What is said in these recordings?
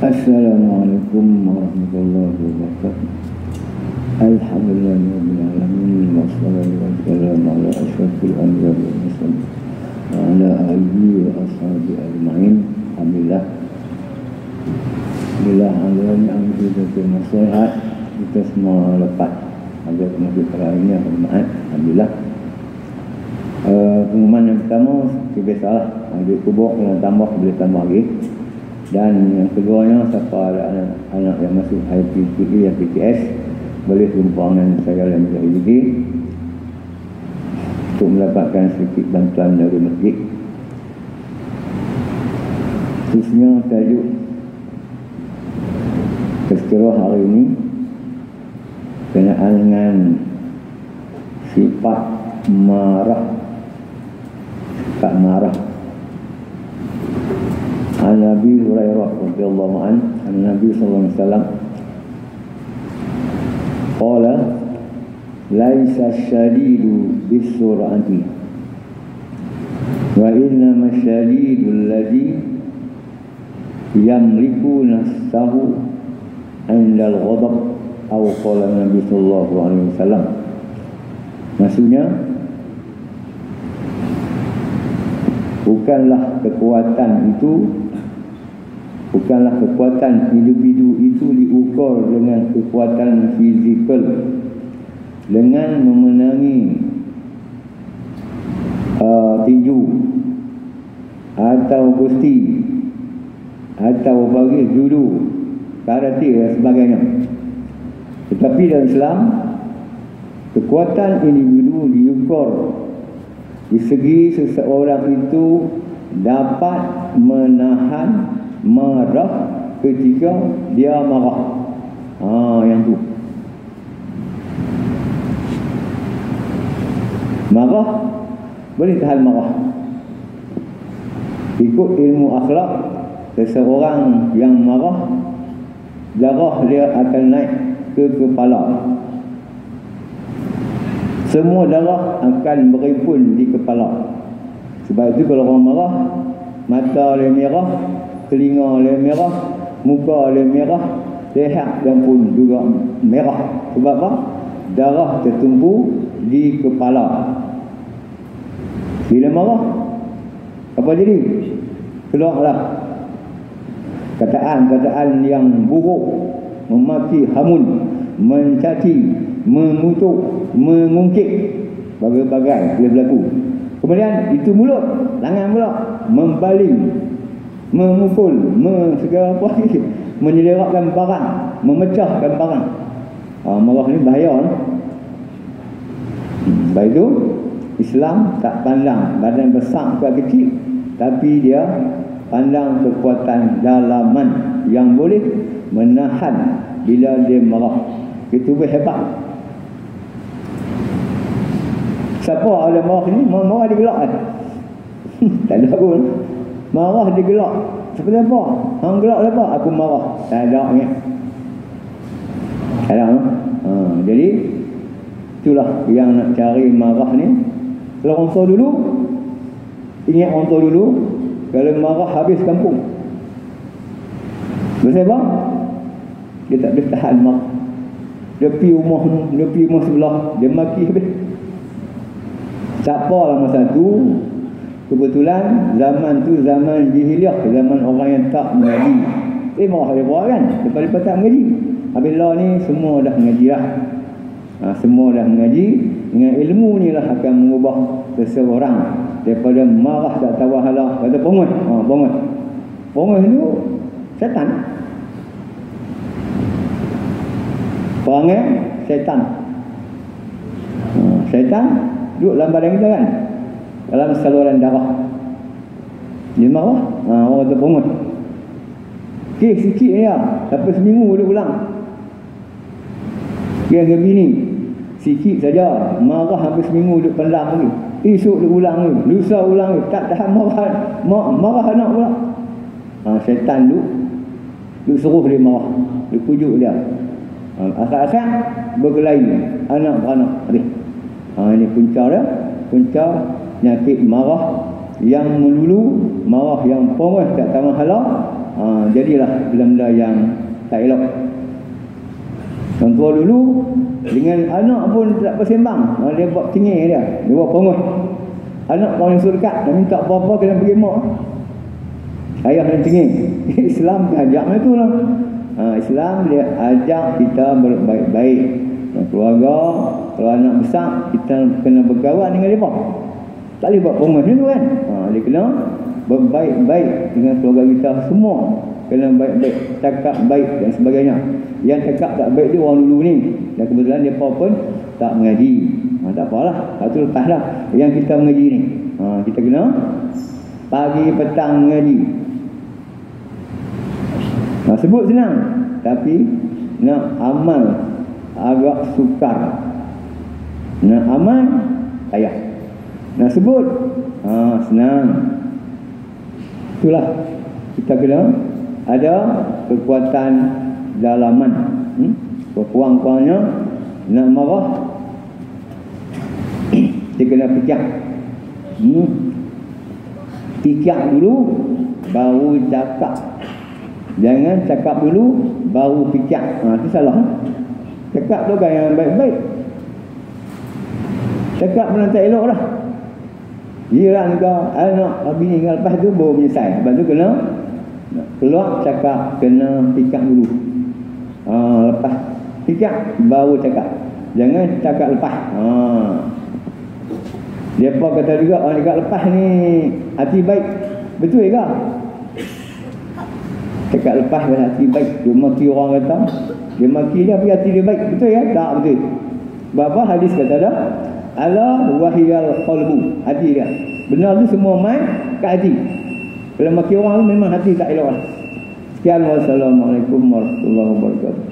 Assalamualaikum warahmatullahi wabarakatuh. Alhamdulillahirabbil alamin wassalatu wassalamu ala asyrafil anbiya'i wal mursalin wa ala alihi wa ashabihi ajma'in. Alhamdulillah. Bila alhamdulillah kita nasihat kita semua lepas ada masuk terakhir hormat. Alhamdulillah. Pengumuman yang pertama seperti biasalah, ambil kubur yang tambah boleh tambah lagi. Dan yang keduanya, siapa ada anak yang masuk IPTE dan PTS boleh jumpa dengan saya dan Zahidi untuk mendapatkan sedikit bantuan dari masjid. Khususnya tajuk tazkirah hari ini berkenaan dengan sifat marah. Sifat marah. Nabi Hurairah radhiyallahu anhu, Nabi sallallahu alaihi wasallam qala laisa syadidu bisur'ati wa innama syadidu alladhi yamliku nafsahu 'inda al-ghadab aw qala Nabi sallallahu alaihi wasallam. Maksudnya bukanlah kekuatan individu itu diukur dengan kekuatan fizikal, dengan memenangi tinju atau gusti atau bagi judo, karate dan sebagainya. Tetapi dalam Islam, kekuatan individu diukur di segi seseorang itu dapat menahan marah ketika dia marah. Yang tu. Marah boleh tahan marah. Ikut ilmu akhlak, seseorang yang marah, darah dia akan naik ke kepala. Semua darah akan berhimpun di kepala. Sebab itu kalau orang marah, mata dia merah, telinga dia merah, muka dia merah, leher dan pun juga merah. Sebab apa? Darah tertumpu di kepala. Bila marah, apa jadi? Keluarlah kataan-kataan yang buruk, memaki, hamun, mencaci, mengutuk, mengungkit, bagai-bagai boleh berlaku. Kemudian itu mulut, tangan pula membaling, memukul, segala apa lagi, menyelerakkan barang, memecahkan barang. Marah ni bahaya. Sebab itu Islam tak pandang badan besar ke kecil, tapi dia pandang kekuatan dalaman yang boleh menahan bila dia marah. Itu hebat. Siapa ada marah ni? Marah digelak kan? Tak ada pun. Marah digelak. Seperti apa? Hang gelak apa? Aku marah. Tak ada ni. Tak ada. Jadi itulah yang nak cari marah ni. Kalau orang tua dulu, ingat orang tua dulu, kalau marah habis kampung. Sebab apa? Dia tak boleh tahan marah. Dia pergi rumah sebelah, dia maki habis. Siapa lah masa tu, kebetulan zaman tu zaman jahiliah, zaman orang yang tak mengaji. Marah dia buat kan, lepas tak mengaji. Habis lah ni semua dah mengaji lah. Semua dah mengaji. Dengan ilmu ni lah akan mengubah seseorang daripada marah tak tahu halah, kata pongot. Pongot tu syaitan. Perangai syaitan. Syaitan duduk dalam badan kita kan, dalam saluran darah. Dia marah, orang kata pongot. Sikit ya, sampai seminggu dia ulang. Dia dengan bini, sikit saja, marah hampir seminggu duduk pendam lagi. Esok dia ulang lagi, lusa ulang lagi, tak tahan marah anak pula. Syaitan duduk suruh dia marah, dia pujuk dia. Akak-akak berkelahi, anak beranak. Ini punca dia, punca nyakit marah yang melulu, marah yang pongoh tak tahu halah, jadilah benda-benda yang tak elok. Orang tua dulu dengan anak pun tak bersembang. Dia buat tinggi dia buat pengah. Anak paling suruh dekat, dia minta apa-apa kena pergi mak. Ayah yang tinggi. Islam ajak macam tu lah. Islam dia ajak kita berbaik-baik. Keluarga, kalau anak besar, kita kena berkawan dengan mereka. Tak boleh buat pengah macam tu kan. Dia kena berbaik-baik dengan keluarga kita semua. Kena baik-baik, cakap baik dan sebagainya. Yang cakap tak baik dia orang dulu ni. Dan kebetulan mereka pun tak mengaji. Tak apalah, itu lepas lah. Yang kita mengaji ni, kita kena pagi petang mengaji. Sebut senang, tapi nak amal agak sukar. Nak amal payah. Nak sebut senang. Itulah kita kena ada kekuatan dalaman. Kurang-kurangnya nak marah, dia kena fikir. Fikir dulu baru cakap. Jangan cakap dulu baru fikir. Itu salah. Cakap tu kan yang baik-baik. Cakap pun tak elok lah. Jiran kau, anak, bini kau lepas tu baru menyesal. Lepas tu kena keluar cakap, kena fikir dulu. Lepas fikir baru cakap. Jangan cakap lepas. Depa kata juga orang dekat lepas ni hati baik. Betul ke? Cakap lepas hati baik. Dia maki orang kata, dia maki dia tapi hati dia baik. Betul ya? Tak betul. Berapa hadis kata dah? Ala wahiyal qalbu, hati dia. Benar tu semua main kat hati. Kalau maki orang tu memang hati tak elok lah. Sekian, wassalamualaikum warahmatullahi wabarakatuh.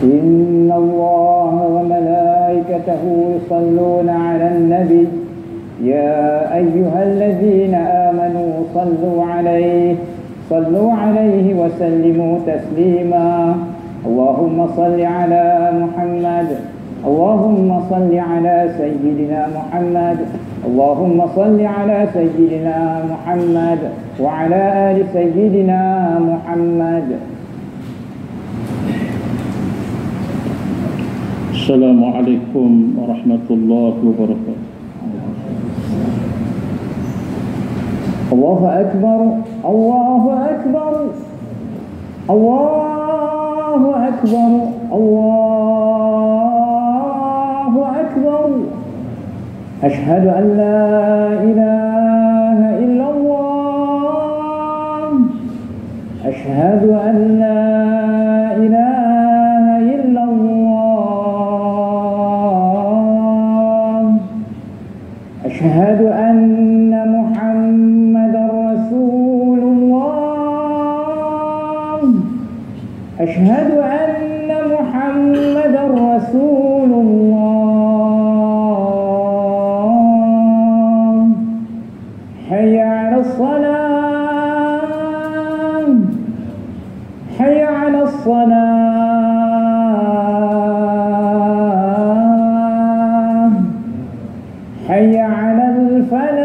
إن الله وملائكته يصلون على النبي يا أيها الذين آمنوا صلوا عليه وسلموا تسليما اللهم صل على محمد اللهم صل على سيدنا محمد اللهم صل على سيدنا محمد وعلى آل سيدنا محمد. Assalamualaikum warahmatullahi wabarakatuh. Allahu Akbar, Allahu Akbar, Allahu Akbar, Allahu Akbar. Ashhadu an la ilaha illallah. Ashhadu an la ilaha illallah. أشهد أن محمدا رسول الله أشهد أن محمدا رسول الله حي على الصلاة حي على الصلاة حي على الفلاح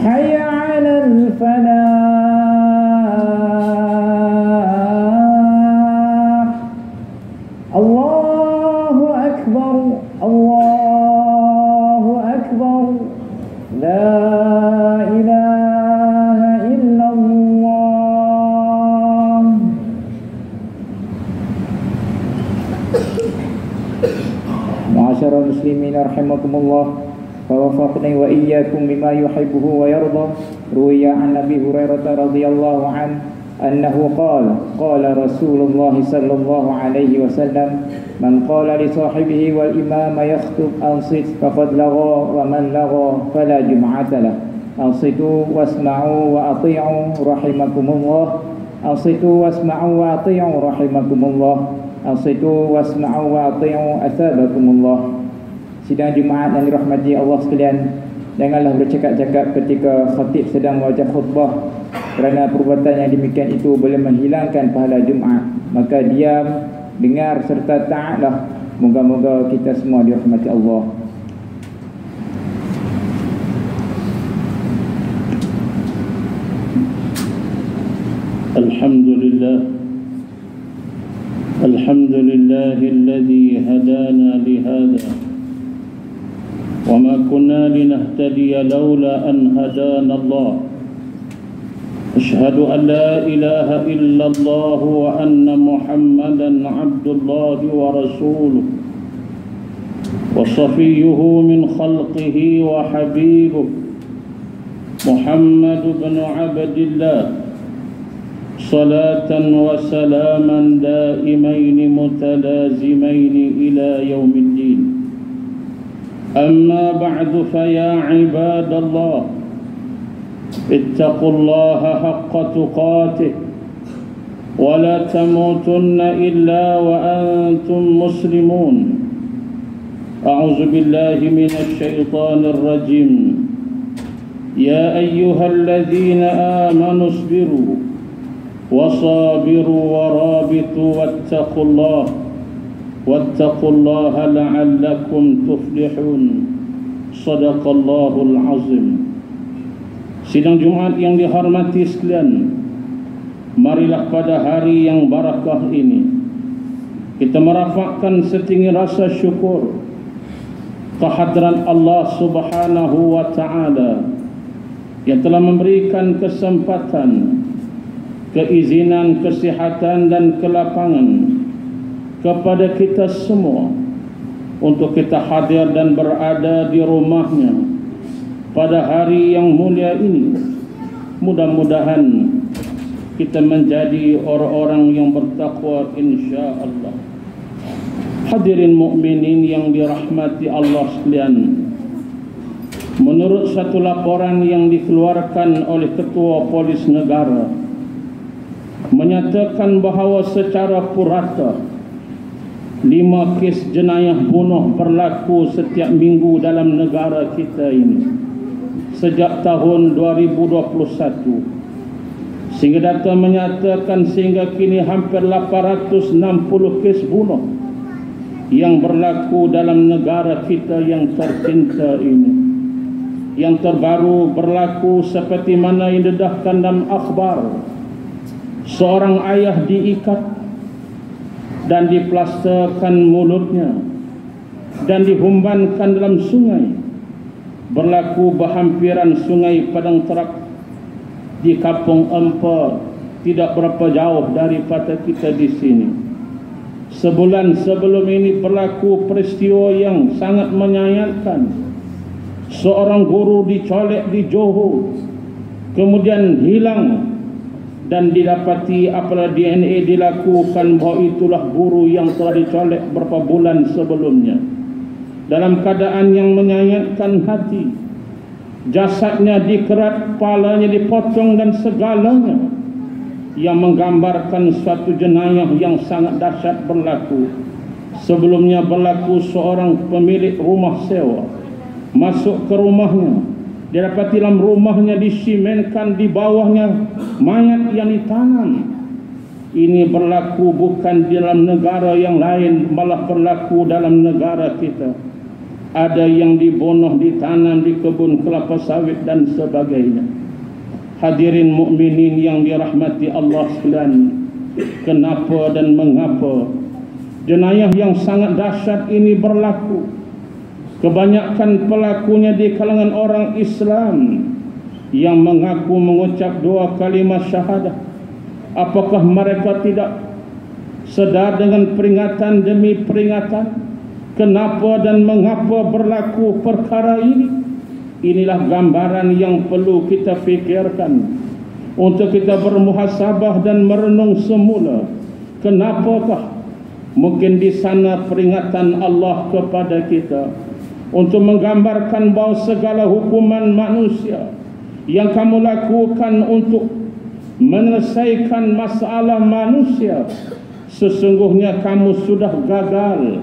حي على الفلاح. الله أكبر الله أكبر لا إله إلا الله. Ma'asyiral muslimin rahimakumullah, فوفقني وإياكم بما يحبه ويرضى. روي عن أبي هريرة رضي الله عنه أنه قال رسول الله صلى الله عليه وسلم من قال لصاحبه والإمام يخطب أنصت فقد لغى ومن لغى فلا جمعة له. أنصتوا واسمعوا وأطيعوا رحمكم الله. أنصتوا واسمعوا وأطيعوا رحمكم الله. أنصتوا واسمعوا وأطيعوا أثابكم الله. Sidang Jumaat yang dirahmati Allah sekalian, janganlah bercakap-cakap ketika khatib sedang membaca khutbah, kerana perbuatan yang demikian itu boleh menghilangkan pahala Jumaat. Maka diam, dengar serta taatlah. Moga-moga kita semua dirahmati Allah. Alhamdulillahilladzi hadana lihada وما كنا لنهتدي لولا أن هدانا الله أشهد أن لا إله إلا الله وأن محمدا عبد الله ورسوله وصفيه من خلقه وحبيبه محمد بن عبد الله صلاة وسلاما دائمين متلازمين إلى يوم الدين. أما بعد فيا عباد الله اتقوا الله حق تقاته ولا تموتن إلا وأنتم مسلمون. أعوذ بالله من الشيطان الرجيم. يا أيها الذين آمنوا اصبروا وصابروا ورابطوا واتقوا الله لعلكم تفلحون. صدق الله العظيم. Sidang Jumat yang dihormati sekalian, marilah pada hari yang barakah ini kita merafakkan setinggi rasa syukur kehadrat Allah Subhanahu wa Ta'ala yang telah memberikan kesempatan, keizinan, kesihatan dan kelapangan kepada kita semua untuk kita hadir dan berada di rumahnya pada hari yang mulia ini. Mudah-mudahan kita menjadi orang-orang yang bertakwa insya-Allah. Hadirin mukminin yang dirahmati Allah sekalian, menurut satu laporan yang dikeluarkan oleh Ketua Polis Negara menyatakan bahawa secara purata 5 kes jenayah bunuh berlaku setiap minggu dalam negara kita ini sejak tahun 2021, sehingga data menyatakan sehingga kini hampir 860 kes bunuh yang berlaku dalam negara kita yang tercinta ini. Yang terbaru berlaku seperti mana yang didedahkan dalam akhbar, seorang ayah diikat dan diplasterkan mulutnya dan dihumbankan dalam sungai. Berlaku berhampiran sungai Padang Terak di Kampung Empa, tidak berapa jauh daripada kita di sini. Sebulan sebelum ini berlaku peristiwa yang sangat menyayatkan. Seorang guru dicolek di Johor, kemudian hilang dan didapati apabila DNA dilakukan bahawa itulah guru yang telah dicolek beberapa bulan sebelumnya. Dalam keadaan yang menyayatkan hati, jasadnya dikerat, kepalanya dipotong dan segalanya, yang menggambarkan suatu jenayah yang sangat dahsyat berlaku. Sebelumnya berlaku seorang pemilik rumah sewa masuk ke rumahnya, didapati dalam rumahnya disimenkan, di bawahnya mayat yang ditanam. Ini berlaku bukan di dalam negara yang lain, malah berlaku dalam negara kita. Ada yang dibunuh, ditanam di kebun kelapa sawit dan sebagainya. Hadirin mukminin yang dirahmati Allah sekalian, kenapa dan mengapa jenayah yang sangat dahsyat ini berlaku? Kebanyakan pelakunya di kalangan orang Islam yang mengaku mengucap 2 kalimat syahadah. Apakah mereka tidak sedar dengan peringatan demi peringatan? Kenapa dan mengapa berlaku perkara ini? Inilah gambaran yang perlu kita fikirkan untuk kita bermuhasabah dan merenung semula. Kenapakah? Mungkin di sana peringatan Allah kepada kita untuk menggambarkan bahawa segala hukuman manusia yang kamu lakukan untuk menyelesaikan masalah manusia, sesungguhnya kamu sudah gagal.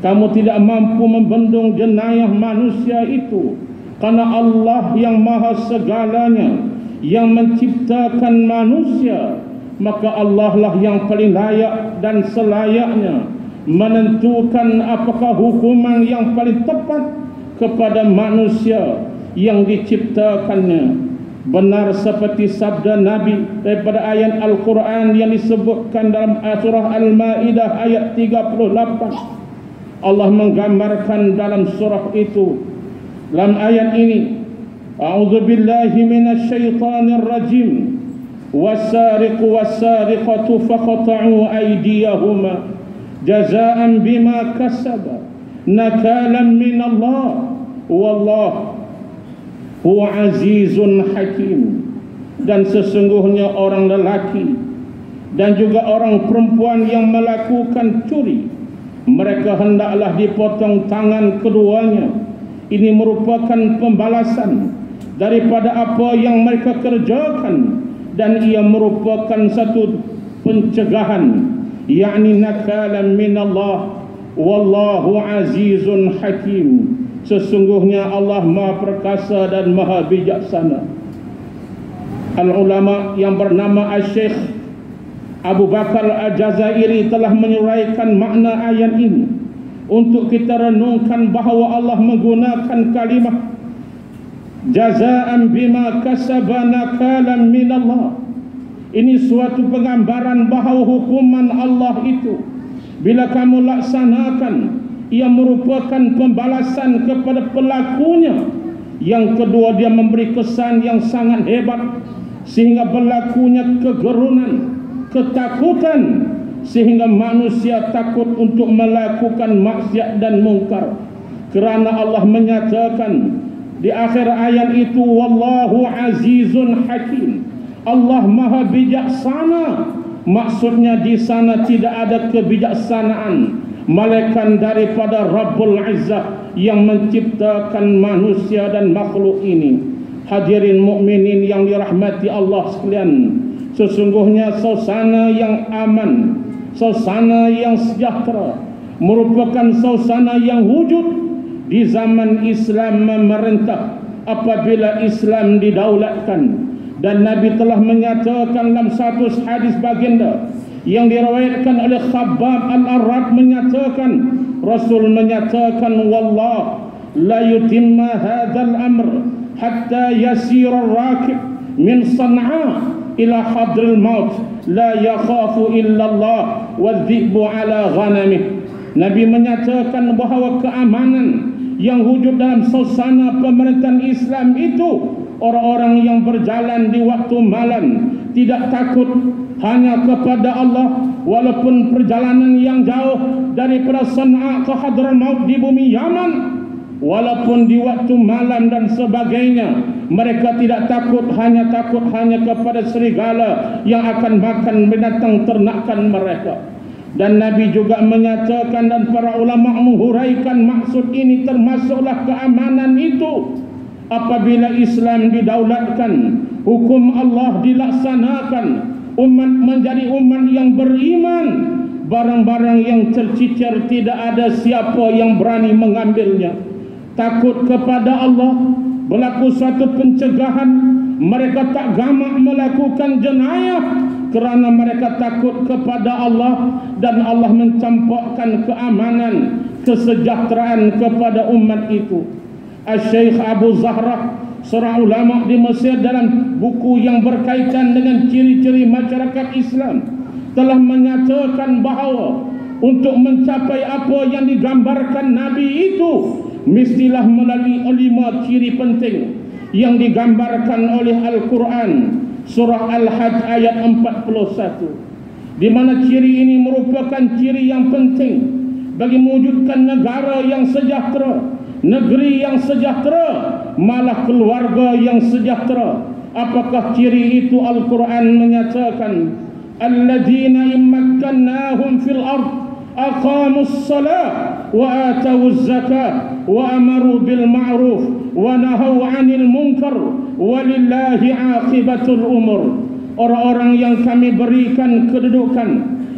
Kamu tidak mampu membendung jenayah manusia itu, karena Allah yang maha segalanya, yang menciptakan manusia, maka Allah lah yang paling layak dan selayaknya menentukan apakah hukuman yang paling tepat kepada manusia yang diciptakannya. Benar seperti sabda Nabi daripada ayat Al-Quran yang disebutkan dalam surah Al-Ma'idah ayat 38. Allah menggambarkan dalam surah itu, dalam ayat ini, a'udzubillahi minasyaitonir rajim, wasariqu wasariqatu faqata'u aydiyahuma jazaa'an bima kasaba nakalan min Allah wallahu huwa azizun hakim. Dan sesungguhnya orang lelaki dan juga orang perempuan yang melakukan curi, mereka hendaklah dipotong tangan keduanya. Ini merupakan pembalasan daripada apa yang mereka kerjakan, dan ia merupakan satu pencegahan, yakni nakalan min Allah wallahu azizun hakim. Sesungguhnya Allah Maha Perkasa dan Maha Bijaksana. Al-ulama yang bernama Al-Syekh Abu Bakar Al-Jazairi telah menyuraikan makna ayat ini untuk kita renungkan bahawa Allah menggunakan kalimah jazaan bima kasaba nakalan minallah. Ini suatu penggambaran bahawa hukuman Allah itu bila kamu laksanakan, ia merupakan pembalasan kepada pelakunya. Yang kedua, dia memberi kesan yang sangat hebat sehingga berlakunya kegerunan, ketakutan, sehingga manusia takut untuk melakukan maksiat dan mungkar. Kerana Allah menyatakan di akhir ayat itu, wallahu azizun hakim, Allah maha bijaksana. Maksudnya di sana tidak ada kebijaksanaan melainkan daripada Rabbul Izzah yang menciptakan manusia dan makhluk ini. Hadirin mukminin yang dirahmati Allah sekalian, sesungguhnya suasana yang aman, suasana yang sejahtera merupakan suasana yang wujud di zaman Islam memerintah, apabila Islam didaulatkan. Dan Nabi telah menyatakan dalam satu hadis baginda yang diriwayatkan oleh Khabbab Al-Arad, menyatakan, Rasul menyatakan, wallah la yutimma hadzal amr hatta yasira ar-rakib min San'a ila hadril maut la yakhafu illa Allah wadh-dhi'bu ala ghanamih. Nabi menyatakan bahawa keamanan yang wujud dalam suasana pemerintahan Islam itu, orang-orang yang berjalan di waktu malam tidak takut hanya kepada Allah, walaupun perjalanan yang jauh daripada San'a ke Hadramaut di bumi Yaman, walaupun di waktu malam dan sebagainya, mereka tidak takut hanya kepada serigala yang akan makan binatang ternakan mereka. Dan Nabi juga menyatakan, dan para ulama menghuraikan maksud ini, termasuklah keamanan itu apabila Islam didaulatkan, hukum Allah dilaksanakan, umat menjadi umat yang beriman, barang-barang yang tercicir tidak ada siapa yang berani mengambilnya. Takut kepada Allah, berlaku suatu pencegahan, mereka tak gamak melakukan jenayah kerana mereka takut kepada Allah, dan Allah mencampakkan keamanan, kesejahteraan kepada umat itu. Al-Syeikh Abu Zahrah, seorang ulama di Mesir, dalam buku yang berkaitan dengan ciri-ciri masyarakat Islam, telah menyatakan bahawa untuk mencapai apa yang digambarkan Nabi itu, mestilah melalui 5 ciri penting yang digambarkan oleh Al-Quran, surah Al-Hajj ayat 41, di mana ciri ini merupakan ciri yang penting bagi mewujudkan negara yang sejahtera, negeri yang sejahtera, malah keluarga yang sejahtera. Apakah ciri itu? Al-Quran menyatakan, alladzina immakkannahum fil ard aqamus salat wa atawuz zakat wa amaru bil ma'ruf wa nahaw 'anil munkar walillahi 'aqibatul umur. Orang-orang yang kami berikan kedudukan,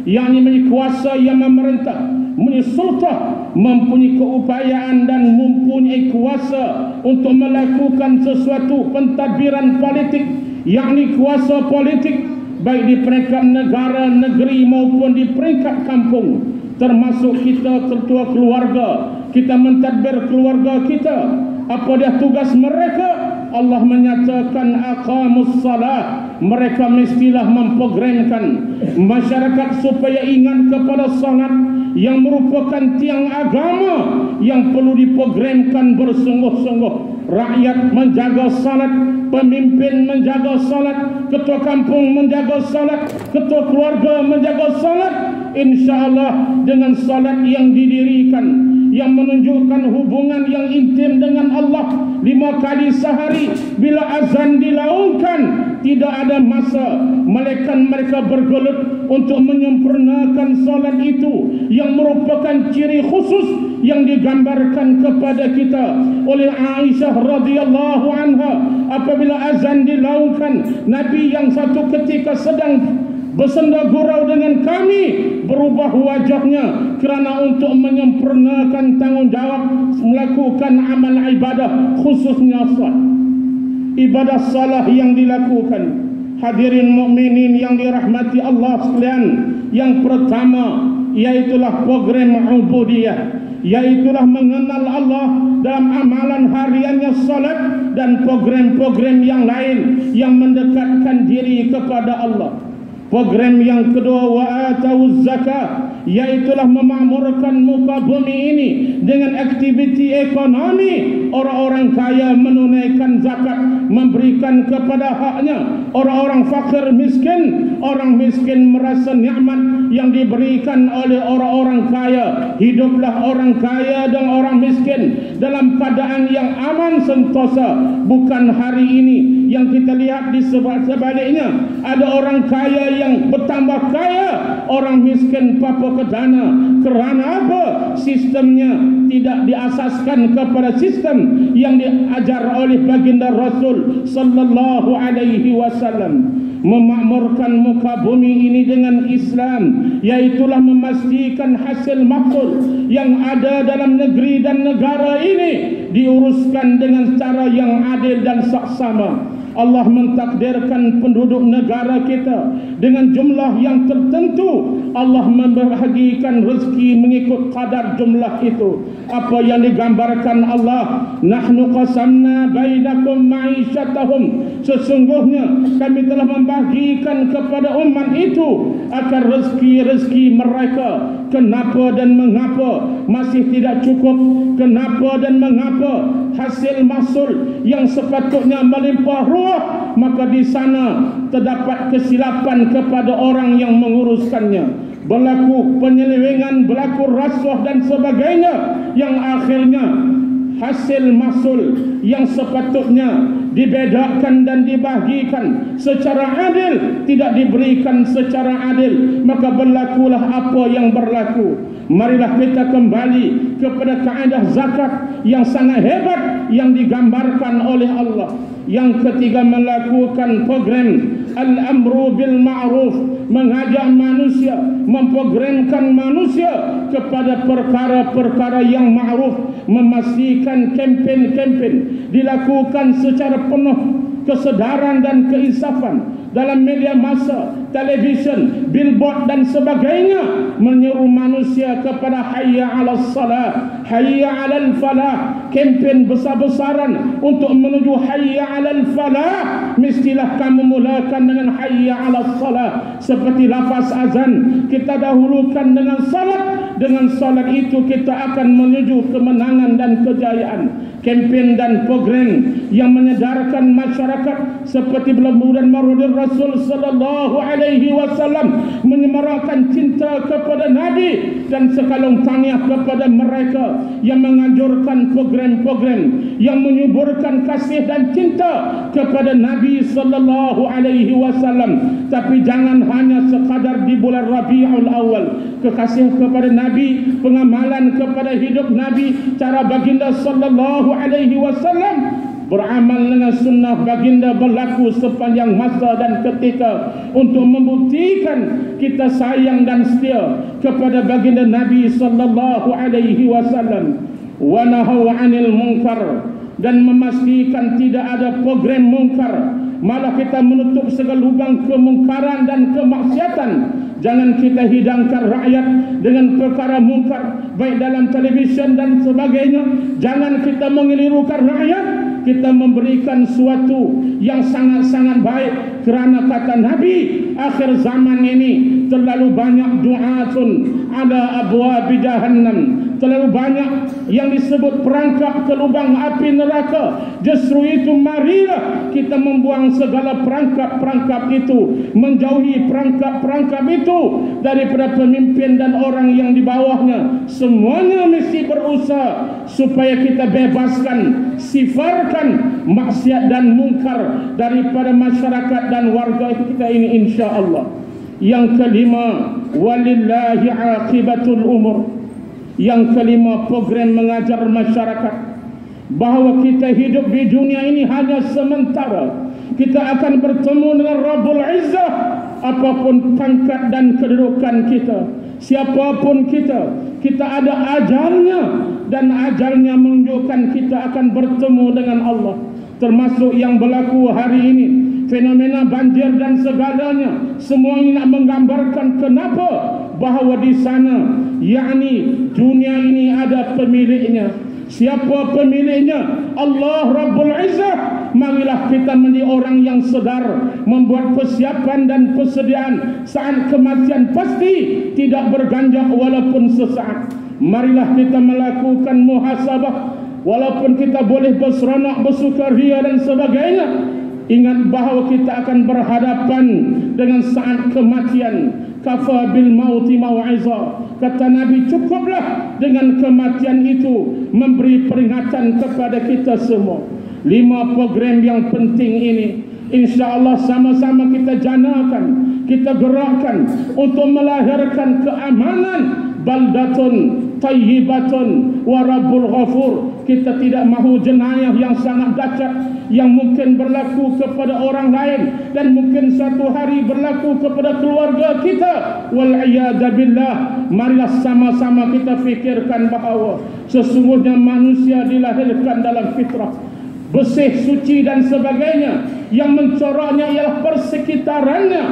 yakni kuasa yang memerintah, mempunyai sultan, mempunyai keupayaan dan mempunyai kuasa untuk melakukan sesuatu pentadbiran politik, yakni kuasa politik, baik di peringkat negara, negeri maupun di peringkat kampung, termasuk kita ketua keluarga, kita mentadbir keluarga kita. Apa dia tugas mereka? Allah menyatakan aqamus salat, mereka mestilah memprogramkan masyarakat supaya ingat kepada salat yang merupakan tiang agama yang perlu diprogramkan bersungguh-sungguh. Rakyat menjaga salat, pemimpin menjaga salat, ketua kampung menjaga salat, ketua keluarga menjaga salat. InsyaAllah dengan salat yang didirikan, yang menunjukkan hubungan yang intim dengan Allah 5 kali sehari, bila azan dilaungkan, tidak ada masa melainkan mereka bergelut untuk menyempurnakan salat itu, yang merupakan ciri khusus yang digambarkan kepada kita oleh Aisyah radhiyallahu anha. Apabila azan dilaungkan, Nabi yang satu ketika sedang bersenda gurau dengan kami, berubah wajahnya kerana untuk menyempurnakan tanggungjawab melakukan amal ibadah, khususnya salat. Ibadah salah yang dilakukan, hadirin mukminin yang dirahmati Allah sekalian, yang pertama iaitulah program ubudiyah, yaitulah mengenal Allah dalam amalan hariannya salat dan program-program yang lain yang mendekatkan diri kepada Allah. Program yang kedua, wa atauz zakat, yaitulah memakmurkan muka bumi ini dengan aktiviti ekonomi. Orang-orang kaya menunaikan zakat, memberikan kepada haknya. Orang-orang fakir miskin, orang miskin merasa nikmat yang diberikan oleh orang-orang kaya. Hiduplah orang kaya dan orang miskin dalam keadaan yang aman sentosa. Bukan hari ini yang kita lihat di sebaliknya, ada orang kaya yang bertambah kaya, orang miskin papa ke dana. Kerana apa? Sistemnya tidak diasaskan kepada sistem yang diajar oleh baginda Rasul sallallahu alaihi wasallam. Memakmurkan muka bumi ini dengan Islam, yaitulah memastikan hasil mahsul yang ada dalam negeri dan negara ini diuruskan dengan cara yang adil dan saksama. Allah mentakdirkan penduduk negara kita dengan jumlah yang tertentu. Allah membahagikan rezeki mengikut kadar jumlah itu. Apa yang digambarkan Allah, nahnu qasamna bainakum ma'isyatahum, sesungguhnya kami telah membagikan kepada umat itu akan rezeki-rezeki mereka. Kenapa dan mengapa masih tidak cukup? Kenapa dan mengapa hasil mahsul yang sepatutnya melimpah ruah, maka di sana terdapat kesilapan kepada orang yang menguruskannya. Berlaku penyelewengan, berlaku rasuah dan sebagainya, yang akhirnya hasil mahsul yang sepatutnya dibedakan dan dibahagikan secara adil tidak diberikan secara adil, maka berlakulah apa yang berlaku. Marilah kita kembali kepada kaedah zakat yang sangat hebat yang digambarkan oleh Allah. Yang ketiga, melakukan program al-amru bil ma'ruf, mengajak manusia, memprogramkan manusia kepada perkara-perkara yang ma'ruf, memastikan kempen-kempen dilakukan secara penuh kesedaran dan keinsafan dalam media massa, televisyen, billboard dan sebagainya, menyeru manusia kepada hayya 'alas salah, hayya 'alal falah. Kempen besar-besaran untuk menuju hayya 'alal falah, mestilah kamu mulakan dengan hayya 'alas salah. Seperti lafaz azan, kita dahulukan dengan salat. Dengan salat itu kita akan menuju kemenangan dan kejayaan. Kempen dan program yang menyedarkan masyarakat seperti bulan Maulid Rasul sallallahu alaihi wasallam, menyemarakan cinta kepada Nabi dan sekalung tahniah kepada mereka yang menganjurkan program-program yang menyuburkan kasih dan cinta kepada Nabi sallallahu alaihi wasallam. Tapi jangan hanya sekadar di bulan Rabiul Awal. Kekasih kepada Nabi, pengamalan kepada hidup Nabi, cara baginda sallallahu alaihi wasallam, beramal dengan sunnah baginda berlaku sepanjang masa dan ketika untuk membuktikan kita sayang dan setia kepada baginda Nabi sallallahu alaihi wasallam. Wa nahaw 'anil munkar, dan memastikan tidak ada program mungkar, malah kita menutup segala lubang kemungkaran dan kemaksiatan. Jangan kita hidangkan rakyat dengan perkara mungkar, baik dalam televisyen dan sebagainya. Jangan kita mengelirukan rakyat. Kita memberikan suatu yang sangat-sangat baik, kerana kata Nabi, akhir zaman ini terlalu banyak du'atun ala abwabi jahannam, terlalu banyak yang disebut perangkap ke lubang api neraka. Justru itu marilah kita membuang segala perangkap-perangkap itu, menjauhi perangkap-perangkap itu daripada pemimpin dan orang yang di bawahnya. Semuanya mesti berusaha supaya kita bebaskan, sifarkan maksiat dan mungkar daripada masyarakat dan warga kita ini, insya-Allah. Yang kelima, walillahi aqibatul umur. Yang kelima, program mengajar masyarakat bahawa kita hidup di dunia ini hanya sementara. Kita akan bertemu dengan Rabbul Izzah. Apapun pangkat dan kedudukan kita, siapapun kita, kita ada ajalnya, dan ajalnya menunjukkan kita akan bertemu dengan Allah. Termasuk yang berlaku hari ini, fenomena banjir dan segalanya, semua ini nak menggambarkan kenapa bahawa di sana, yakni dunia ini ada pemiliknya. Siapa pemiliknya? Allah Rabbul Izzah. Marilah kita menjadi orang yang sedar, membuat persiapan dan persediaan saat kematian pasti tidak berganjak walaupun sesaat. Marilah kita melakukan muhasabah, walaupun kita boleh berseronok, bersukaria dan sebagainya. Ingat bahawa kita akan berhadapan dengan saat kematian. Kafa bil mauti mau'izah. Kata Nabi, cukuplah dengan kematian itu memberi peringatan kepada kita semua. 5 program yang penting ini, insya-Allah sama-sama kita janakan, kita gerakkan untuk melahirkan keamanan. Baldatun tayyibatun wa rabbul ghafur. Kita tidak mahu jenayah yang sangat dahsyat yang mungkin berlaku kepada orang lain dan mungkin satu hari berlaku kepada keluarga kita. Wal iyad billah. Marilah sama-sama kita fikirkan bahawa sesungguhnya manusia dilahirkan dalam fitrah bersih, suci dan sebagainya. Yang mencoraknya ialah persekitarannya.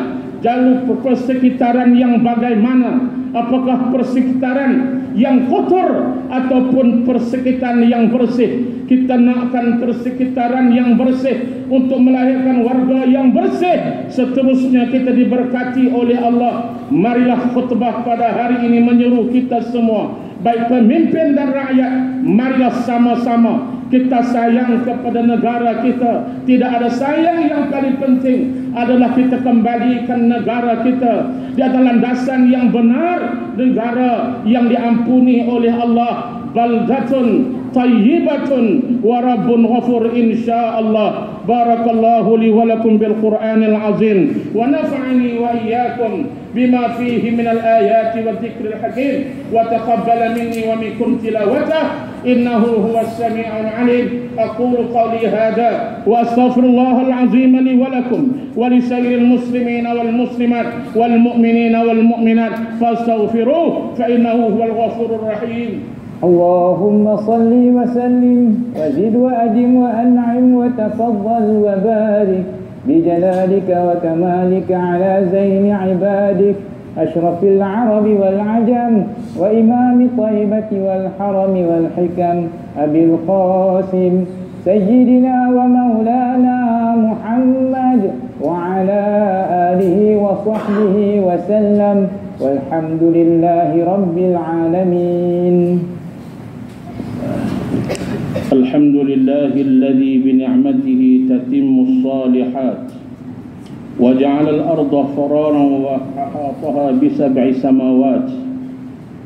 Jalur persekitaran yang bagaimana? Apakah persekitaran yang kotor ataupun persekitaran yang bersih? Kita nakkan persekitaran yang bersih untuk melahirkan warga yang bersih. Seterusnya kita diberkati oleh Allah. Marilah khutbah pada hari ini menyeru kita semua, baik pemimpin dan rakyat, marilah sama-sama kita sayang kepada negara kita. Tidak ada sayang yang paling penting adalah kita kembalikan negara kita di atas landasan yang benar, negara yang diampuni oleh Allah. Baldatun tayyibatun wa rabbun ghafur insyaallah. Barakallahu li wa lakum bil Qur'anil azim wa nafa'ani wa iyyakum bima fihi minal ayati wa dzikril hakim wa taqabbala minni wa minkum tilawatah innahu huwas sami'ul alim. Aqulu qawli hadha wa astaghfirullahal azim li wa lakum wa li sairil muslimina wal muslimat wal mu'minina wal mu'minat fastaghfiruhu fa innahu huwal ghafurur rahim. اللهم صل وسلم وزد وأدم وأنعم وتفضل وبارك بجلالك وكمالك على زين عبادك أشرف العرب والعجم وإمام طيبة والحرم والحكم أبي القاسم سيدنا ومولانا محمد وعلى آله وصحبه وسلم والحمد لله رب العالمين. الحمد لله الذي بنعمته تتم الصالحات وجعل الأرض قرارا وأحاطها ب7 سماوات.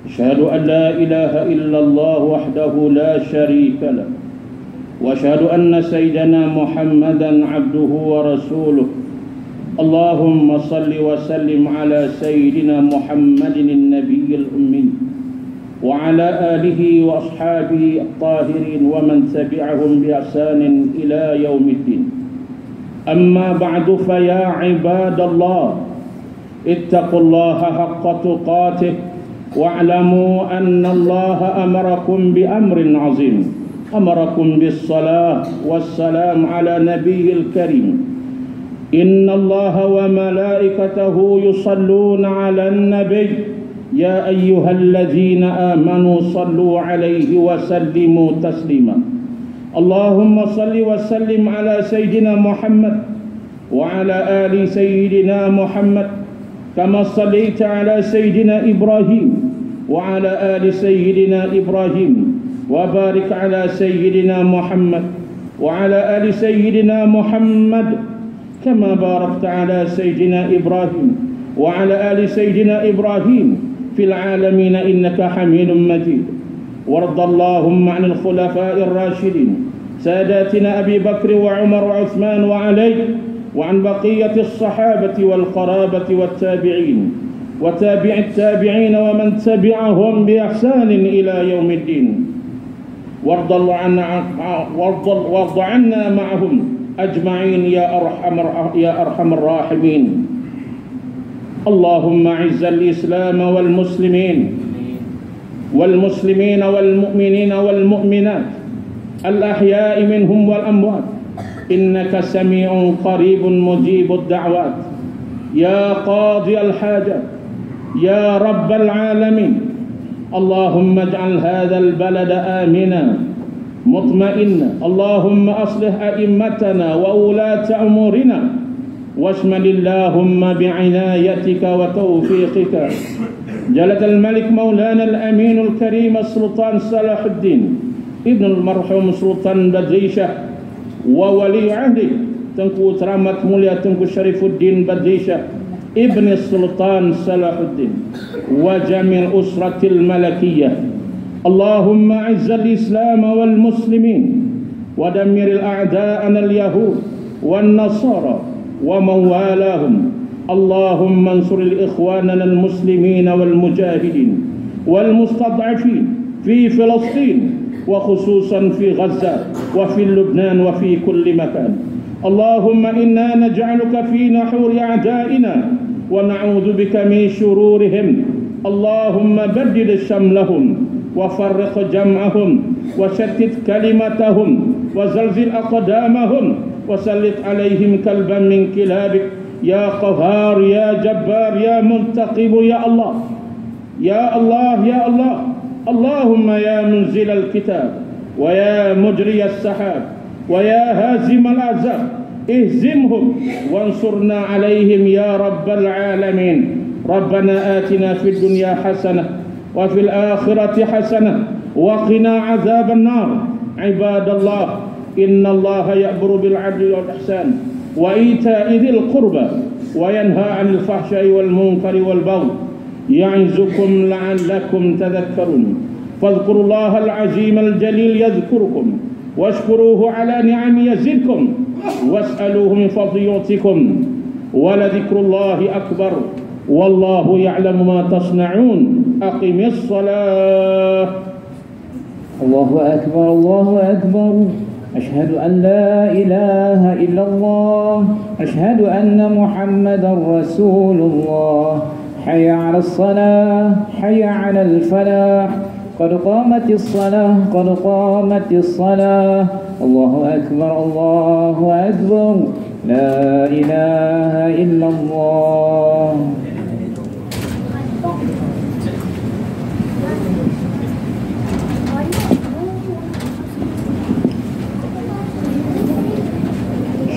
أشهد أن لا إله إلا الله وحده لا شريك له وأشهد أن سيدنا محمدا عبده ورسوله. اللهم صل وسلم على سيدنا محمد النبي الأمي وعلى آله وأصحابه الطاهرين ومن تبعهم بإحسان إلى يوم الدين. أما بعد فيا عباد الله اتقوا الله حق تقاته واعلموا أن الله أمركم بأمر عظيم. أمركم بالصلاة والسلام على نبي الكريم. إن الله وملائكته يصلون على النبي يا أيها الذين آمنوا صلوا عليه وسلموا تسليما. اللهم صل وسلم على سيدنا محمد وعلى آل سيدنا محمد كما صليت على سيدنا إبراهيم وعلى آل سيدنا إبراهيم وبارك على سيدنا محمد وعلى آل سيدنا محمد كما باركت على سيدنا إبراهيم وعلى آل سيدنا إبراهيم في العالمين إنك حميد مجيد. وارض اللهم عن الخلفاء الراشدين ساداتنا أبي بكر وعمر وعثمان وعلي وعن بقية الصحابة والقرابة والتابعين وتابع التابعين ومن تبعهم بإحسان إلى يوم الدين. وارض عنا معهم أجمعين يا أرحم الراحمين. اللهم أعز الإسلام والمسلمين والمؤمنين والمؤمنات الأحياء منهم والأموات إنك سميع قريب مجيب الدعوات. يا قاضي الحاجات يا رب العالمين. اللهم اجعل هذا البلد آمنا مطمئنا. اللهم أصلح أئمتنا وولاة أمورنا، واشمل اللهم بعنايتك وتوفيقك جلالة الملك مولانا الأمين الكريم السلطان صلاح الدين ابن المرحوم سلطان بدريشة وولي عهده Tengku Teramat Mulia Tengku Syarifuddin Badrisyah ابن السلطان صلاح الدين وجميع أسرة الملكية. اللهم أعز الإسلام والمسلمين ودمر الأعداءنا اليهود والنصارى ومن والاهم. اللهم انصر الإخواننا المسلمين والمجاهدين والمستضعفين في فلسطين وخصوصا في غزة وفي لبنان وفي كل مكان. اللهم إنا نجعلك في نحور أعدائنا ونعوذ بك من شرورهم. اللهم بدد شملهم وفرق جمعهم وشتت كلمتهم وزلزل أقدامهم وسلط عليهم كلبا من كلابك يا قهار يا جبار يا منتقم يا الله يا الله يا الله. اللهم يا منزل الكتاب ويا مجري السحاب ويا هازم الأحزاب اهزمهم وانصرنا عليهم يا رب العالمين. ربنا آتنا في الدنيا حسنة وفي الآخرة حسنة وقنا عذاب النار. عباد الله، إن الله يأمر بالعدل والإحسان وإيتاء ذي القربى وينهى عن الفحشاء والمنكر والبغي يعظكم لعلكم تذكرون. فاذكروا الله العظيم الجليل يذكركم واشكروه على نعم يزدكم واسألوه من فضل يعطيكم ولذكر الله أكبر والله يعلم ما تصنعون. أقم الصلاة. الله أكبر الله أكبر. أشهد أن لا إله إلا الله. أشهد أن محمدا رسول الله. حي على الصلاة حي على الفلاح. قد قامت الصلاة قد قامت الصلاة. الله أكبر الله أكبر. لا إله إلا الله.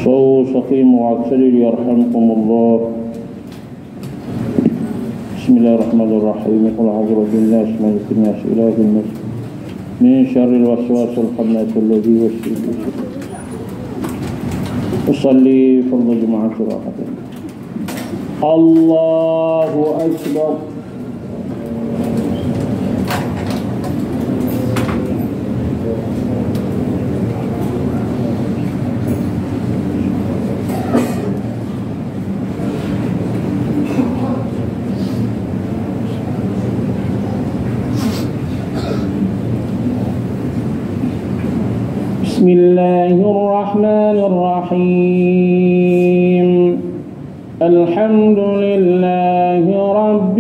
صو سقيم واعتدل يرحمكم الله. بسم الله الرحمن الرحيم. قل أعوذ بالله مالك الناس إله الناس من شر الوسواس الخناس الذي يوسوس في صدور. أصلي فرض الجمعة راحة. الله أكبر. بسم الله الرحمن الرحيم. الحمد لله رب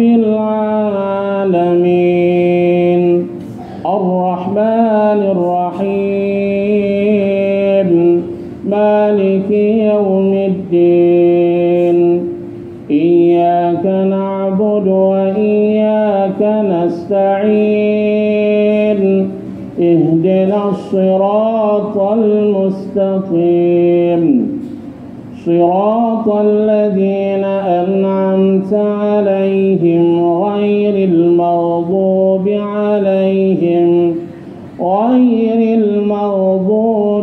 العالمين الرحمن الرحيم مالك يوم الدين. إياك نعبد وإياك نستعين. اهدنا الصراط المستقيم صراط الذين أنعمت عليهم غير المغضوب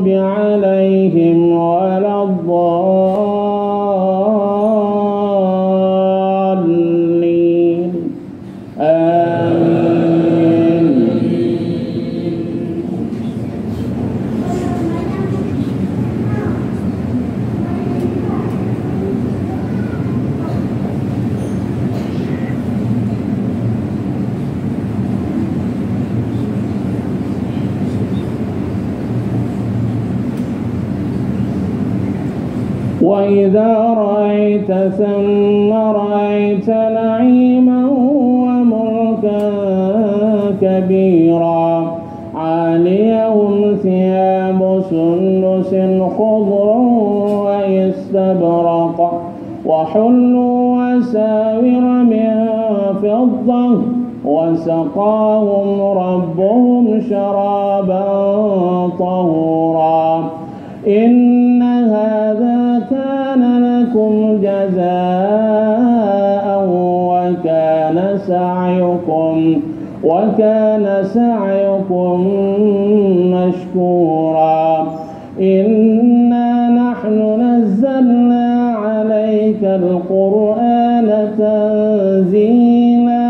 عليهم ولا الضالين. آمين. وإذا رأيت ثم رأيت نعيما وملكا كبيرا عاليهم ثياب سندس خضر واستبرق وحلوا أساور من وفضة وسقاهم ربهم شرابا طهورا إن هذا كان لكم جزاء وكان سعيكم مشكورا إنا نحن نزلنا عليك القرآن تنزيلا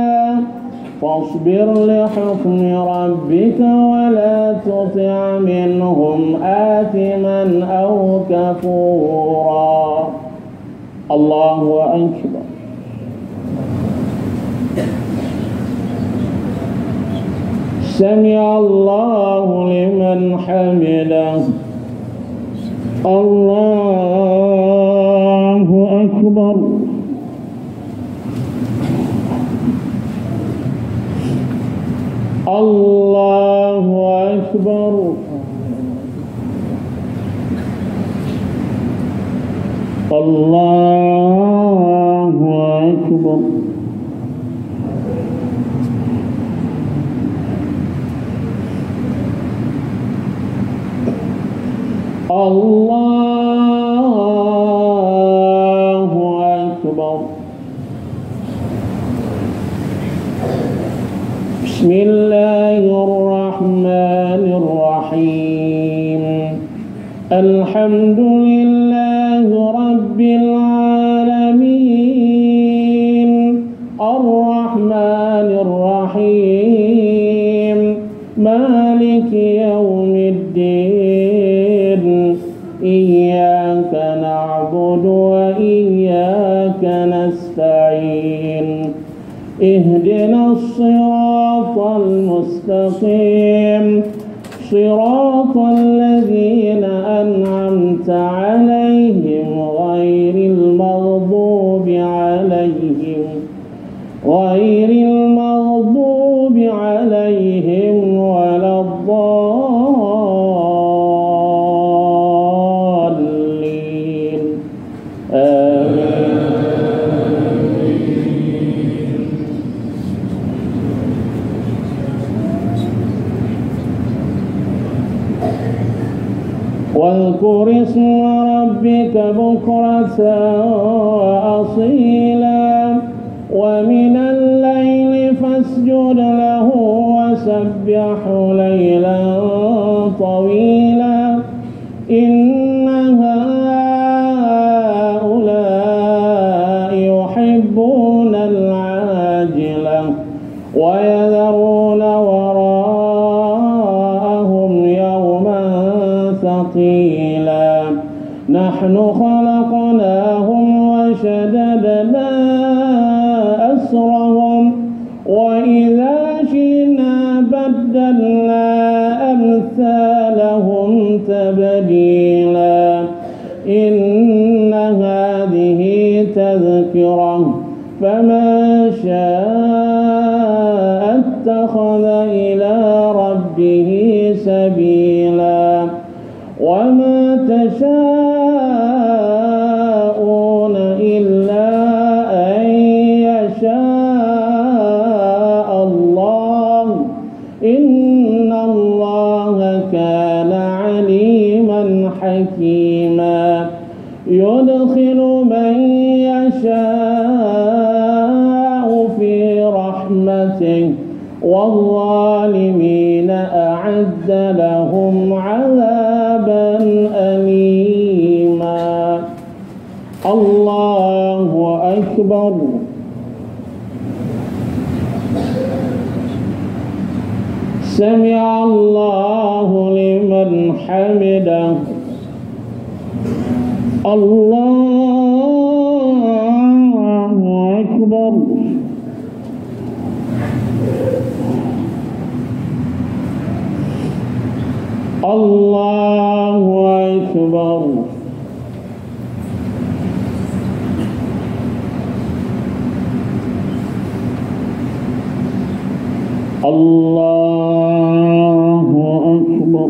فاصبر لحكم ربك ولا تطع منهم آثما أو كفورا. الله أكبر. سمع الله لمن حمده. الله أكبر. الله أكبر. الله أكبر. الله أكبر. بسم الله الرحمن الرحيم. الحمد لله رب العالمين الرحمن الرحيم مالك يوم الدين إياك نعبد وإياك نستعين اهدنا الصراط المستقيم صراط الذين أنعمت عليهم غير المغضوب عليهم ولا الضالين آمين. واذكر اسم ربك بكرة وأصيلا ومن الليل فاسجد له وسبحه ليلا طويلا إن هؤلاء يحبون العاجلة ويذرون وراءهم يوما ثقيلا نحن خلقناهم وشددنا أسرهم وإذا شئنا بدلنا أمثالهم تبديلا إن هذه تذكرة فمن شاء اتخذ إلى ربه سبيلا وما تشاءون إلا أن يشاء الله إن الله كان عليما حكيما يدخل من يشاء في رحمته والظالمين أعد لهم عذابا أليما. الله أكبر. سمع الله لمن حمده. الله أكبر. الله أكبر. الله أكبر.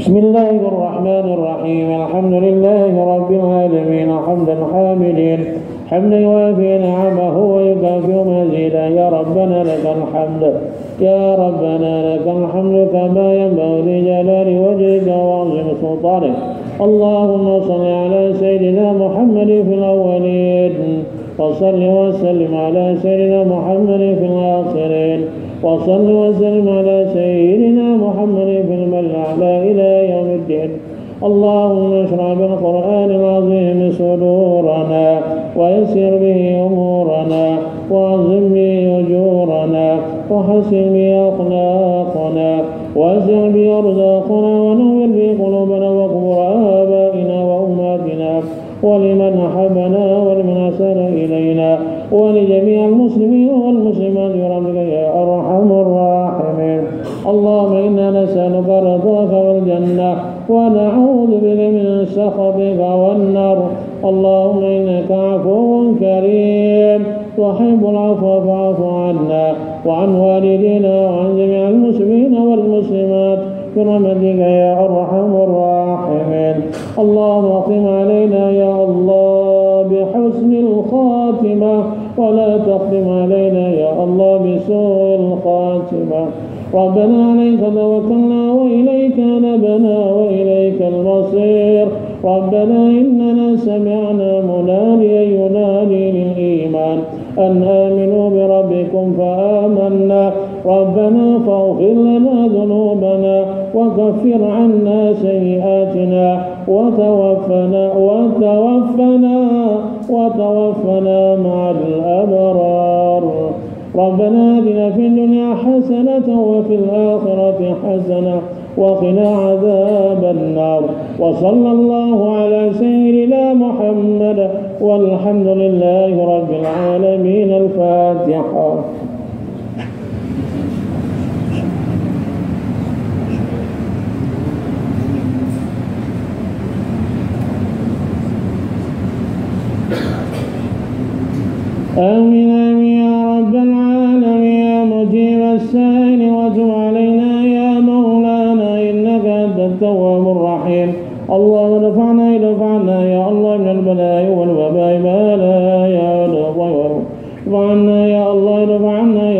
بسم الله الرحمن الرحيم الحمد لله رب العالمين حمدا حامدين حمدا يوافي نعمه ويكافئ مزيدا يا ربنا لك الحمد يا ربنا لك الحمد كما ينبغي لجلال وجهك وعظيم سلطانك اللهم صل على سيدنا محمد في الأولين وصل وسلم على سيدنا محمد في الآخرين وصل وسلم على سيدنا محمد في الملأ إلى يوم الدين اللهم اشرح بالقرآن العظيم صدورنا ويسر به أمورنا وعظم به أجورنا وحسن به أخلاقنا واسع به أرزاقنا ونور به قلوبنا وقبور آبائنا وأمهاتنا ولمن أحبنا ولمن أسأل إلينا ولجميع المسلمين والمسلمات برحمتك يا أرحم الراحمين اللهم إنا نسألك رضاك والجنة ونعوذ بك من سخطك والنار اللهم إنك عفو كريم تحب العفو فاعف عنا وعن والدينا وعن جميع المسلمين والمسلمات برحمتك يا أرحم الراحمين اللهم اختم علينا يا الله بحسن الخاتمة ولا تختم علينا يا الله بسوء الخاتمة ربنا عليك توكلنا وإليك نبنا وإليك المصير ربنا إننا سمعنا مناديا ينادي للإيمان أن آمنوا بربكم فآمنا ربنا فاغفر لنا ذنوبنا وكفر عنا سيئاتنا وتوفنا مع الأبرار ربنا آتنا في الدنيا حسنة وفي الآخرة حسنة وقنا عذاب النار وصلى الله على سيدنا محمد والحمد لله رب العالمين الفاتحة. آمين آمين يا رب العالمين يا مجيب السائل وتب علينا يا مولانا إنك أنت التواب الرحيم اللهم ادفعنا يا الله من البلاء والوباء ما لا يدبر ادفعنا يا الله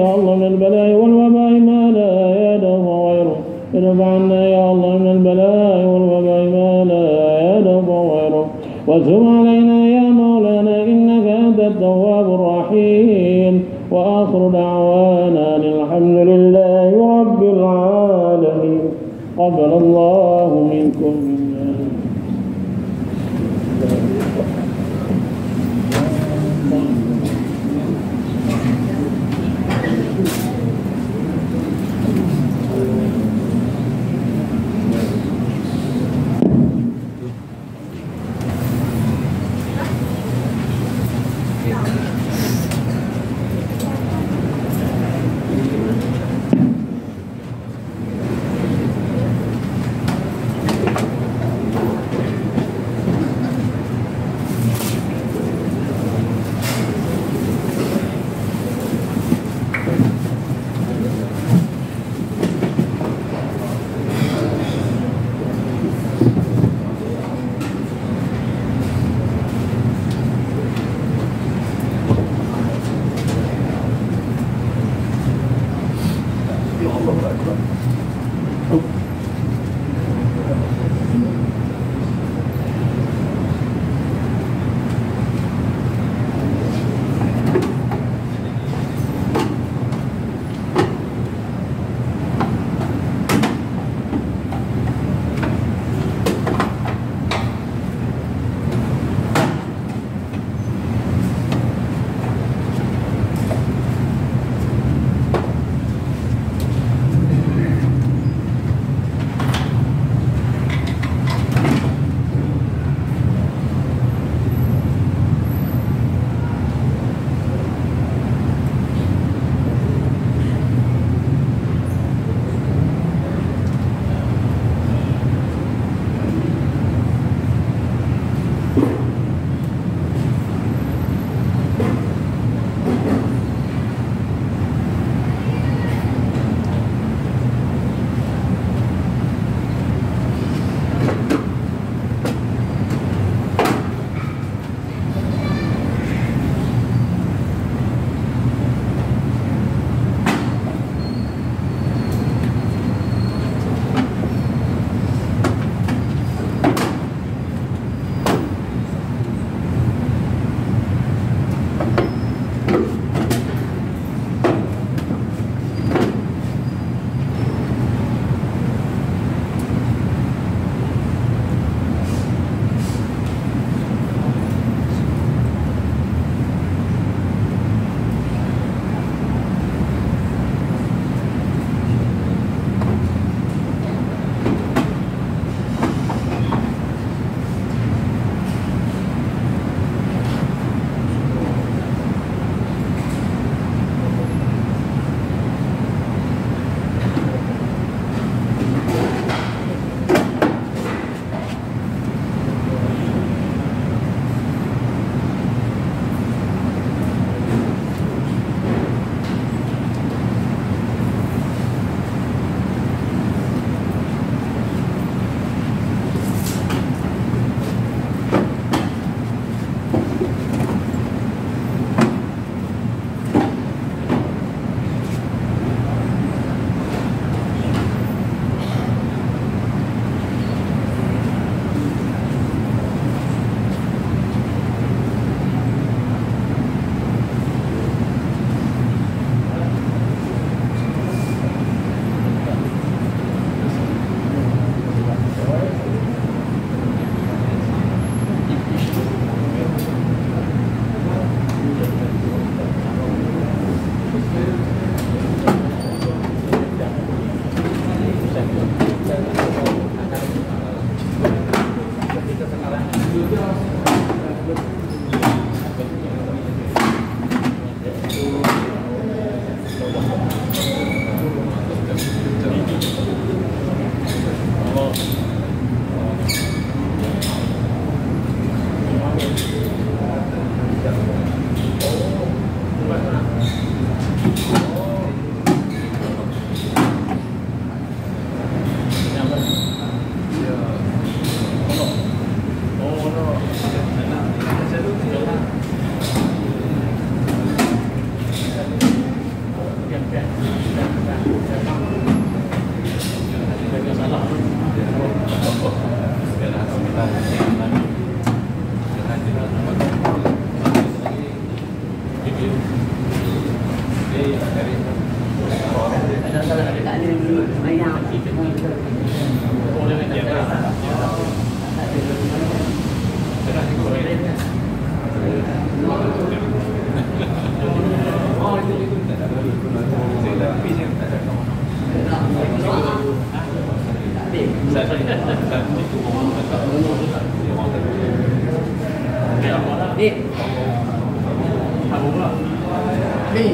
يا الله من البلاء والوباء ما لا يدبر ادفعنا يا الله من البلاء والوباء ما لا يدبر وتب علينا يا مولانا إنك أنت التواب الرحيم وآخر دعوانا الحمد لله رب العالمين قبل الله منكم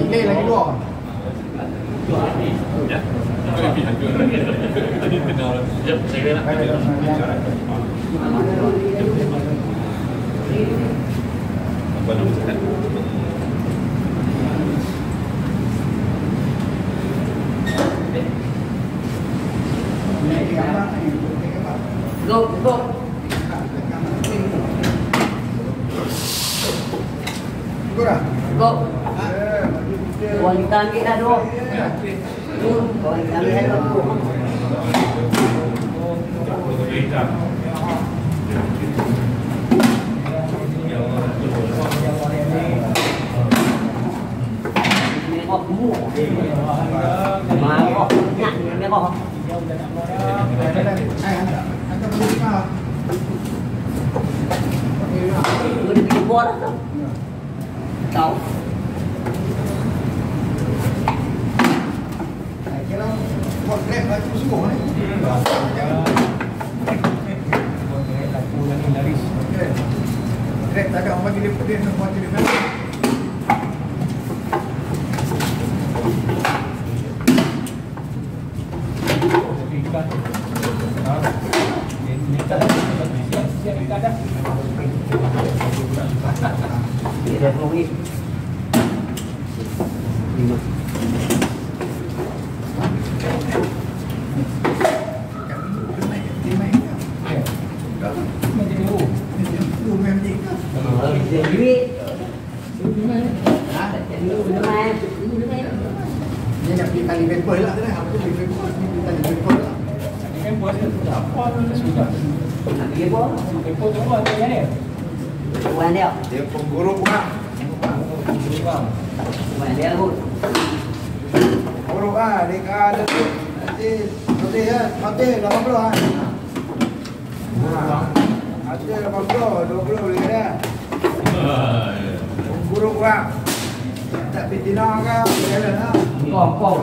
Ni lagi dua. Ya. Tadi kenal. Ya, saya kira. Apa nama Ustaz? Go. Go. Wanita kita dua. Wanita kita dua. Mereka semua. Mereka nak mereka. Udah bikin bola tu. Tahu. Tak ada orang bagi dia pedih, nak buat dia. Dia dah ni. Lima. Dia nak pergi tali paper lah tu dah. Apa tu tali paper? Tali paper lah. Nak pergi apa? Bukan dia. Dia pengguru bunga. Bukan dia pun. Pengguru ah, dia ada tu. Nanti kan, nanti 80 ah. Ada 80, 20 boleh dah. Pengguru bunga. Tak betina ke? Jalan lah. Kong.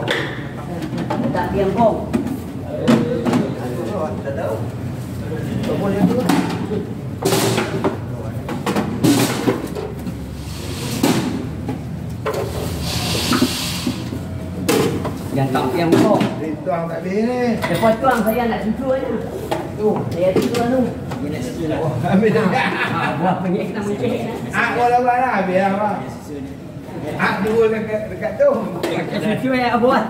Tak diam kong. Tak tahu. Tak boleh tu. Yang tak diam kong. Tuang tak boleh ni. Lepas tuang saya nak susu aja. Tu, saya susu tu. Dia nak susu nak. Ambil dah. Buat penyek kita menceh. Bola lah, biar apa. Dua dekat tu. Susu yang buat.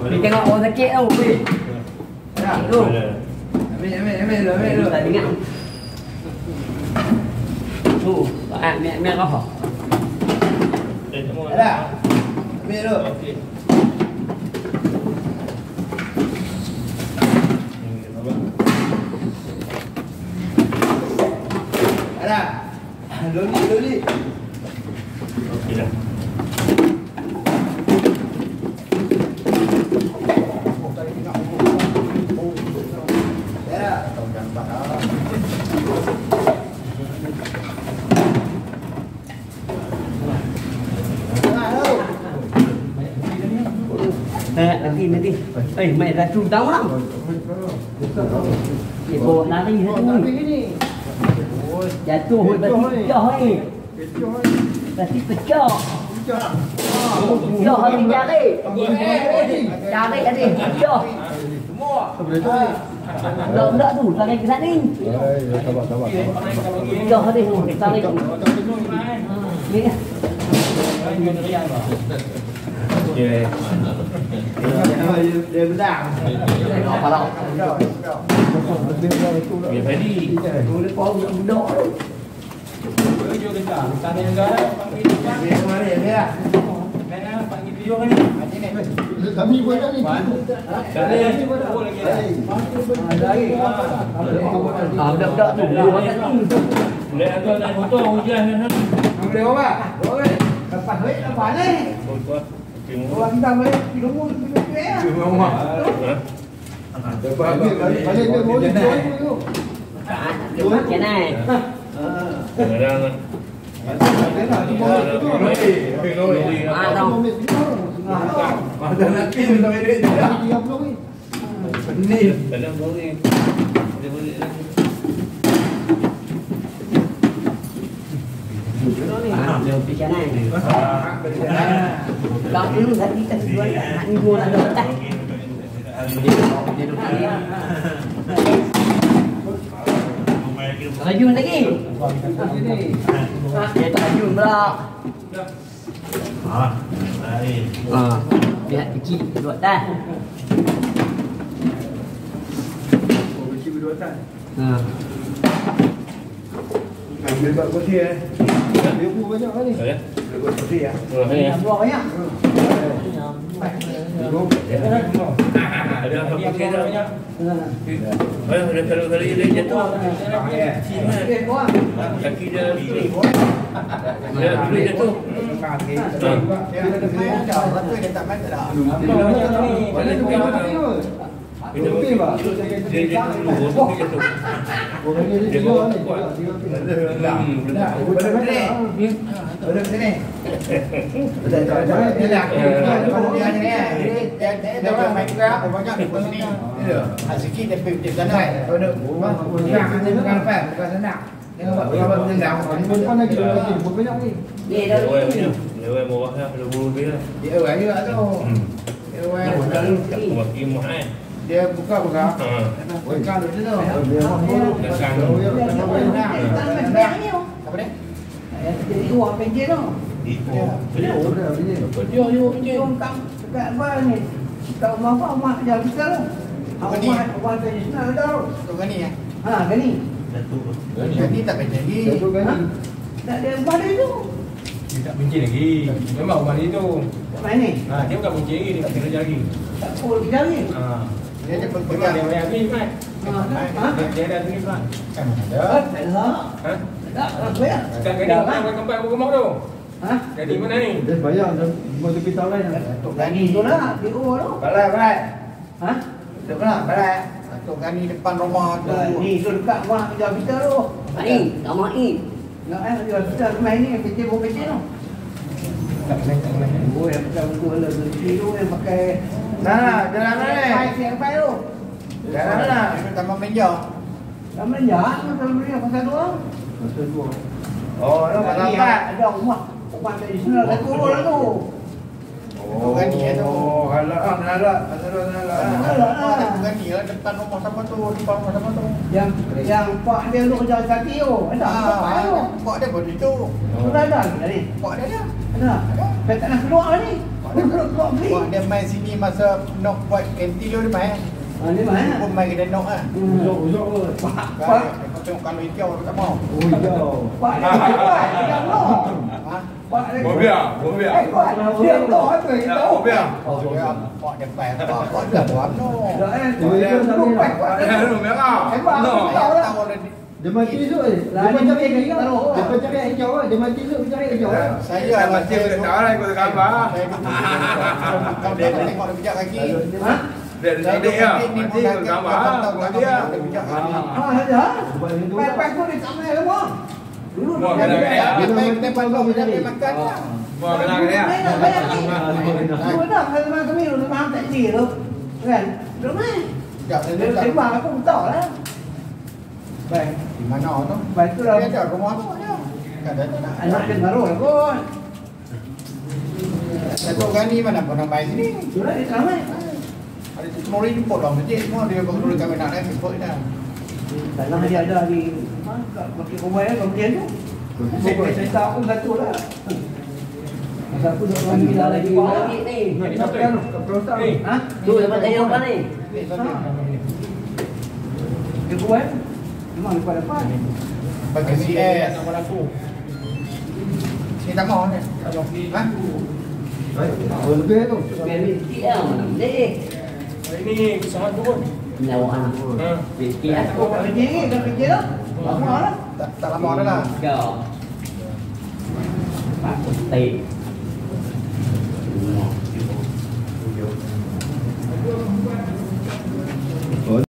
Ni tengok orang sakit tau. Dah. Tu. Ambil lu. Tak ingat. Tu, ambil apa? Dah. Ambil lu. Dah. Loli. Okey dah. Nanti. Mai dah tu tahu lah. Bawa lari ni. Jatuh pecah ni. Pasti pecah. Yo, hati cari. Cari tadi. Yo. Enggak tuh, tarik ke sana. Yo, hati tarik. Ni. Dia benar. Apa lah? Biar tadi. Boleh kau duduk. Kami buat ni. Dak tu. Boleh ada nak foto hujan kan. Boleh apa? Boleh. Lepas duit apa ni? Orang kita boleh hidup ya. Cuma Lepas balik dia boleh tu. Macam ni. Kadang Ada nak pin tak ada dia. 30 ni. kadang boleh. Dia boleh. Macam ni. Kau dulu tadi tak jual nak ni gua nak dah. Terjun lagi. Dia terjun pula. Baik. Pihak kecil buat dah. Kecil berduatan. Ambil bab kopi Dia pun banyak kan ni. Ya. Bab kopi ya. Yang buat banyak. Ada apa pakai dah banyak. Ada kalau dia jatuh. Kaki dia dia jatuh. Dia tak mati dah. Dia jatuh dulu, dia jatuh. Dia bawa kuat. Ada sini. Dia main kerap banyak di sini. Sikit dia pergi sana. Ada bukan apa, bukan senang. Dia buat tendang. Pun lagi banyak ni. Dia dah. Lewat bawah dah, ada bulu dia. Dia awal juga tu. Dia awal. Buat kimah Dia buka. Buka dulu tu. Apa ni? Itu apa penjel tu? Yo kam dekat apa ni? Kau mak jalan kita tu. Awak tradisional tu. Tu gani ya. Ha, gani. Gani tak macam ni. Tak ada apa dia tu. Dia tak benci lagi. Memang rumah dia tu. Kat mana ni? Dia bukan benci lagi, dia tak kena lagi. Tak pul kita ni. Dia je Pegang pegang. dia bayar ni kan. Dia ada sini kan. Kan ada. Tak ada. Tak ada bayar. Sekarang kena orang kempat rumah tu. Ha? Jadi mana ni? Dia bayar dan mau tepi tahun lain. Tok Gani Gani tu lah, di rumah tu. Balai. Ha? Tok Balai. Tok Gani depan rumah tu. Ni tu dekat rumah jalan kita tu. Ni, rumah ni. Nak jalan kita rumah ni kecil tu. Tak kena. Oh, yang betul-betul lah tu yang pakai Jalan mana ni? Yang pakai tu. Jalan mana? Taman Meja. Taman jalan, taman beri pasal tu. Oh, tu pasal apa? Ada rumah tradisional kat turun lah tu. Tok Gani tu. Halak lah. Tok Gani lah depan rumah sama tu, depan rumah sama tu. Yang pak dia tu kerja kaki tu. Ada pak tu. Pak dia pun itu. Sudah ada tadi. Pak dia ada. Ada. Saya tak nak keluar ni. Dia keluar beli. Pak dia main sini masa nok buat kantin tu dia main. Ni mana? Pun main kedai nok ah. Usok ke? Pak. Kau tengok kalau hijau dia tak mau. Oh, hijau. Pak dia buat. Dia keluar. Ha? Pak dia. Mobil. Pak dia keluar tu. Mobil. Oh, dia pak dia pakai apa? Pak dia buat no. Dah tu pak. Lu merah. Hebat. Tahu lah. Dia mati tu. Dia macam cari hijau. Dia mati tu cari hijau. Saya Macam dia tak ada ikut gambar. Kau dia tengok dia pijak kaki. Ha? Dia ya. Mati ikut gambar. Dia. Ada. Pak tu di sana semua. Dulu Buat kena kena. Dia main depan kau dia makan lah. Buat kena kena. Dulu dah sama kami dulu faham tak dia tu. Kan? Dulu ni. Tak Dia sembang aku tahu lah. Baik. di mana tu? Baik tu lah. Dia ada rumah tu dia. Kan ada tak? Anak dia baru lah kot. Datuk Ghani mana pernah main sini? Surat dia ramai. Ada Mori jemput orang masjid semua dia baru kami nak naik jemput dah. Tanah dia ada di bagi rumah kemudian tu. Saya tak pun satu lah. Masa aku dah orang gila lagi lagi ni. Ni satu kan? Ha? Tu dapat tanya apa ni? Dia buat. Memang depan depan. Bagi CS nama aku. Sini tak mau ni. Ha? Lebih tu. Ini sangat turun. Nyawa aku. Aku tak kerja ni, dah kerja dah. Lama lah. Tak lama dah lah. Kau. Pak Putih.